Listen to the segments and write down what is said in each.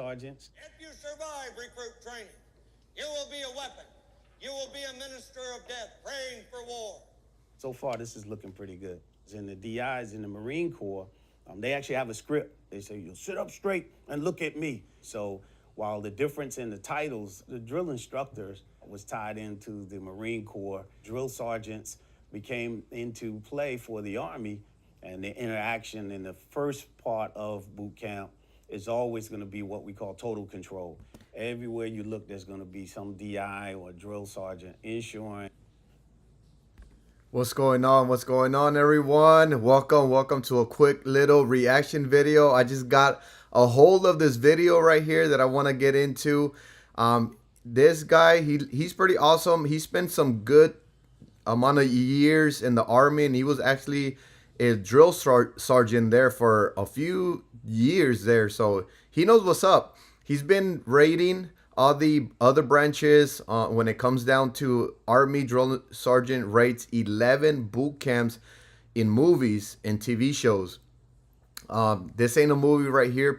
sergeants. If you survive recruit training, you will be a weapon. You will be a minister of death praying for war. So far, this is looking pretty good. In the DIs in the Marine Corps, they actually have a script. They say, you sit up straight and look at me. So while the difference in the titles, the drill instructors was tied into the Marine Corps, drill sergeants became into play for the Army, and the interaction in the first part of boot camp is always going to be what we call total control. Everywhere you look, there's going to be some DI or drill sergeant ensuring. What's going on? What's going on, everyone? Welcome to a quick little reaction video. I just got a hold of this video right here that I want to get into. This guy, he's pretty awesome. He spent some good amount of years in the Army, and he was actually a drill sergeant there for a few years there, so he knows what's up. He's been raiding all the other branches when it comes down to Army drill sergeant rates 11 boot camps in movies and TV shows. This ain't a movie right here,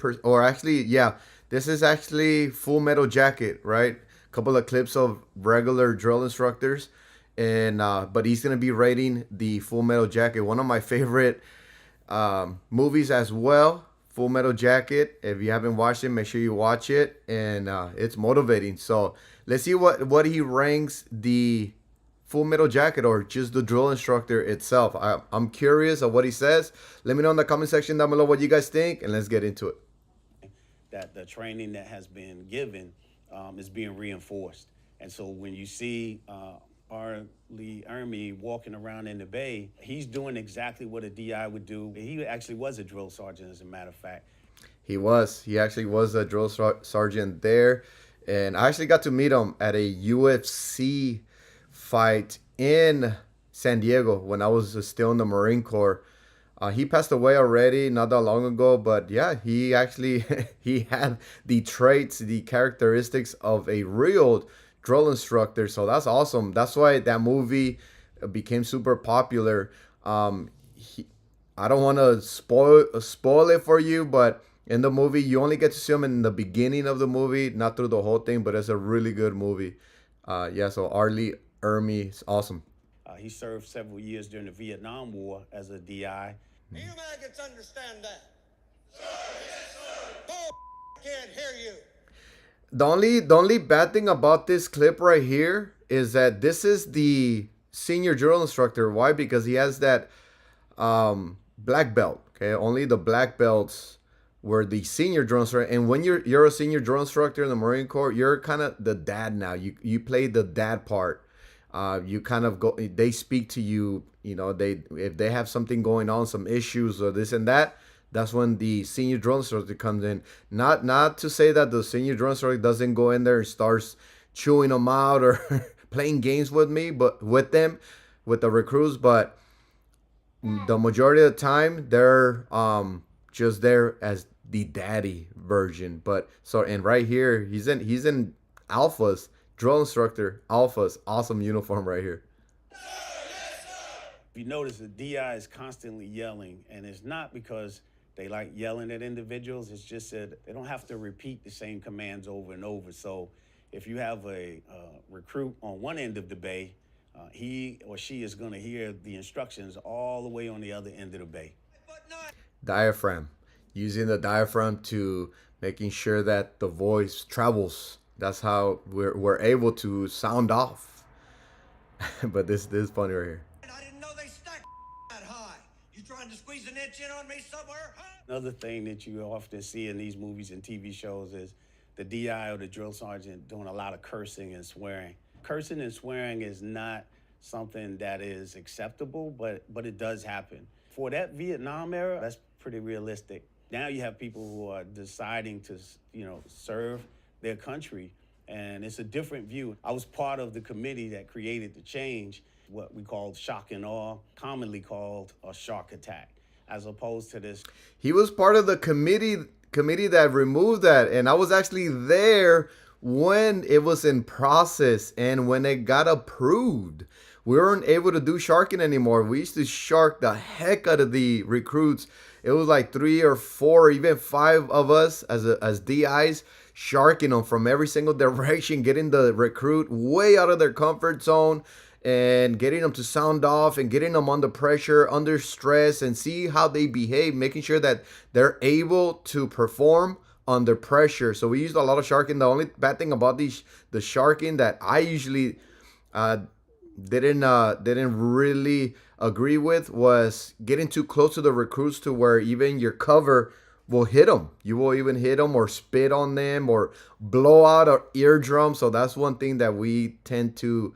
this is actually Full Metal Jacket, right? A couple of clips of regular drill instructors, and but he's gonna be rating the Full Metal Jacket, one of my favorite movies as well. Full Metal Jacket. If you haven't watched it, make sure you watch it, and it's motivating. So let's see what he ranks the Full Metal Jacket, or just the drill instructor itself. I'm curious of what he says. Let me know in the comment section down below what you guys think, and let's get into it. That the training that has been given is being reinforced. And so when you see R. Lee Ermey walking around in the Bay, he's doing exactly what a DI would do. He actually was a drill sergeant, as a matter of fact. He actually was a drill sergeant there. And I actually got to meet him at a UFC fight in San Diego when I was still in the Marine Corps. He passed away already not that long ago, but yeah, he actually he had the traits, the characteristics of a real drill instructor. So that's awesome. That's why that movie became super popular. I don't want to spoil it for you, but in the movie you only get to see him in the beginning of the movie, not through the whole thing, but it's a really good movie. So R. Lee Ermey is awesome. He served several years during the Vietnam War as a DI. Do you maggots understand that? Sir, yes, sir. Oh, can't hear you. The only bad thing about this clip right here is that this is the senior drill instructor. Why? Because he has that black belt. Okay, only the black belts were the senior drill instructor. And when you're a senior drill instructor in the Marine Corps, you're kind of the dad now. You play the dad part. You kind of go. They speak to you. You know, if they have something going on, some issues or this and that. That's when the senior drill instructor comes in. Not to say that the senior drill instructor doesn't go in there and starts chewing them out or playing games with the recruits, but the majority of the time they're just there as the daddy version. But so, and right here he's in Alphas, drill instructor, Alphas, awesome uniform right here. If you notice, the DI is constantly yelling, and it's not because they like yelling at individuals. It's just that they don't have to repeat the same commands over and over. So if you have a recruit on one end of the bay, he or she is going to hear the instructions all the way on the other end of the bay. Diaphragm. Using the diaphragm to making sure that the voice travels. That's how we're able to sound off. But this is funny right here. Trying to squeeze an inch in on me somewhere, huh? Another thing that you often see in these movies and TV shows is the DI or the drill sergeant doing a lot of cursing and swearing. Cursing and swearing is not something that is acceptable, but it does happen. For that Vietnam era, that's pretty realistic. Now you have people who are deciding to, serve their country, and it's a different view. I was part of the committee that created the change, what we called shock and awe, commonly called a shark attack, as opposed to this. He was part of the committee that removed that, and I was actually there when it was in process and when it got approved. We weren't able to do sharking anymore. We used to shark the heck out of the recruits it was like 3 or 4, even 5 of us as DIs sharking them from every single direction, getting the recruit way out of their comfort zone and getting them to sound off and getting them under pressure, under stress, and see how they behave, making sure that they're able to perform under pressure. So we used a lot of sharking. The only bad thing about the sharking that I usually didn't really agree with was getting too close to the recruits to where even your cover will hit them. You will even hit them or spit on them or blow out our eardrum. So that's one thing that we tend to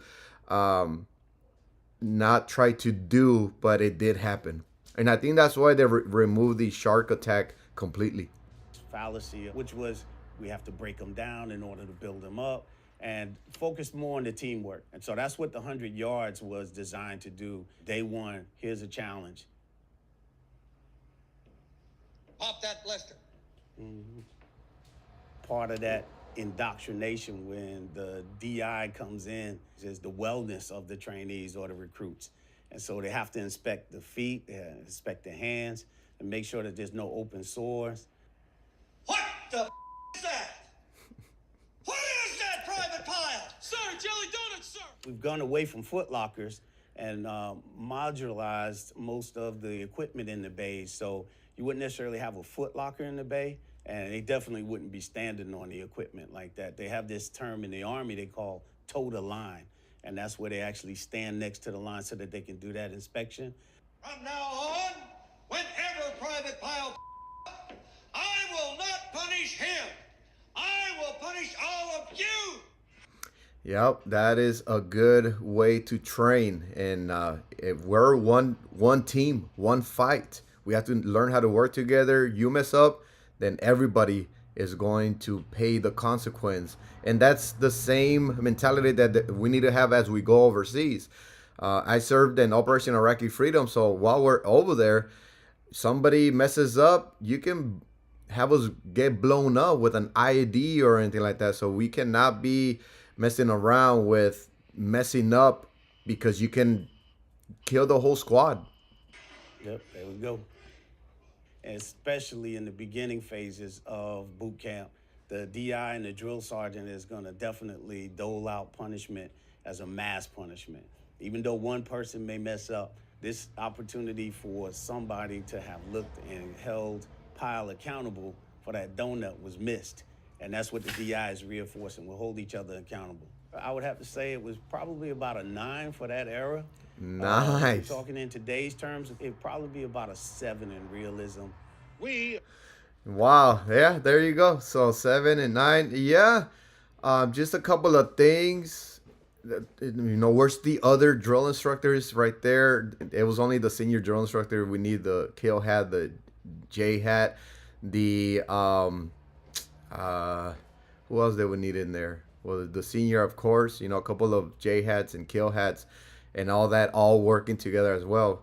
not try to do, but it did happen. And I think that's why they removed the shark attack completely. Fallacy, which was we have to break them down in order to build them up and focus more on the teamwork. And so that's what the 100 yards was designed to do. Day one, here's a challenge. Pop that blister. Part of that indoctrination when the DI comes in is the wellness of the trainees or the recruits. And so they have to inspect the feet, inspect the hands, and make sure that there's no open sores. What the is that? What is that, Private Pile? Sir, jelly donuts, sir! We've gone away from Foot Lockers and modularized most of the equipment in the bays. So you wouldn't necessarily have a Foot Locker in the bay, and they definitely wouldn't be standing on the equipment like that. They have this term in the Army they call toe the line, and that's where they actually stand next to the line so that they can do that inspection. From now on, whenever Private Pile, I will not punish him. I will punish all of you. Yep, that is a good way to train. And if we're one team, one fight. We have to learn how to work together. You mess up, then everybody is going to pay the consequence. And that's the same mentality that we need to have as we go overseas. I served in Operation Iraqi Freedom, so while we're over there, somebody messes up, you can have us get blown up with an IED or anything like that. So we cannot be messing around with messing up because you can kill the whole squad. Yep, there we go. Especially in the beginning phases of boot camp, the DI and the drill sergeant is going to definitely dole out punishment as a mass punishment. Even though one person may mess up, this opportunity for somebody to have looked and held Pile accountable for that donut was missed. And that's what the DI is reinforcing. We'll hold each other accountable. I would have to say it was probably about a 9 for that era. Nice. Talking in today's terms, it'd probably be about a 7 in realism. Wow. Yeah, there you go. So 7 and 9. Yeah. Just a couple of things. Where's the other drill instructors right there? It was only the senior drill instructor. We need the KO hat, the J hat, the who else did we need in there? Well, the senior, of course, a couple of J hats and kill hats and all that, all working together as well.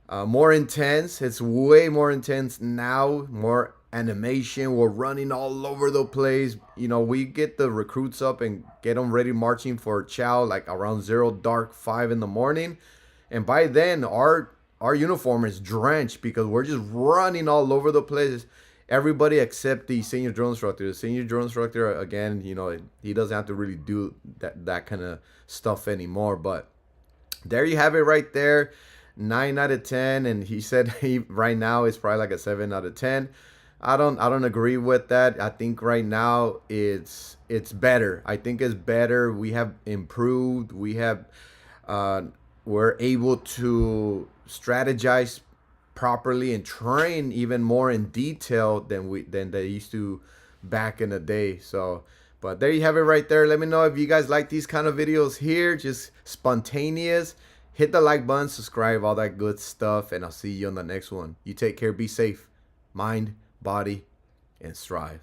More intense. It's way more intense now. More animation. We're running all over the place. We get the recruits up and get them ready marching for chow like around 5 in the morning. And by then, our uniform is drenched because we're just running all over the place. Everybody except the senior drill instructor. The senior drill instructor, again, he doesn't have to really do that kind of stuff anymore. But there you have it right there. 9 out of 10. And he said right now it's probably like a 7 out of 10. I don't agree with that. I think right now it's better. I think it's better. We have improved. We're able to strategize properly and train even more in detail than they used to back in the day. So, but there you have it right there. Let me know if you guys like these kind of videos here, just spontaneous. Hit the like button, subscribe, all that good stuff, and I'll see you on the next one. You take care, be safe, mind, body, and strive.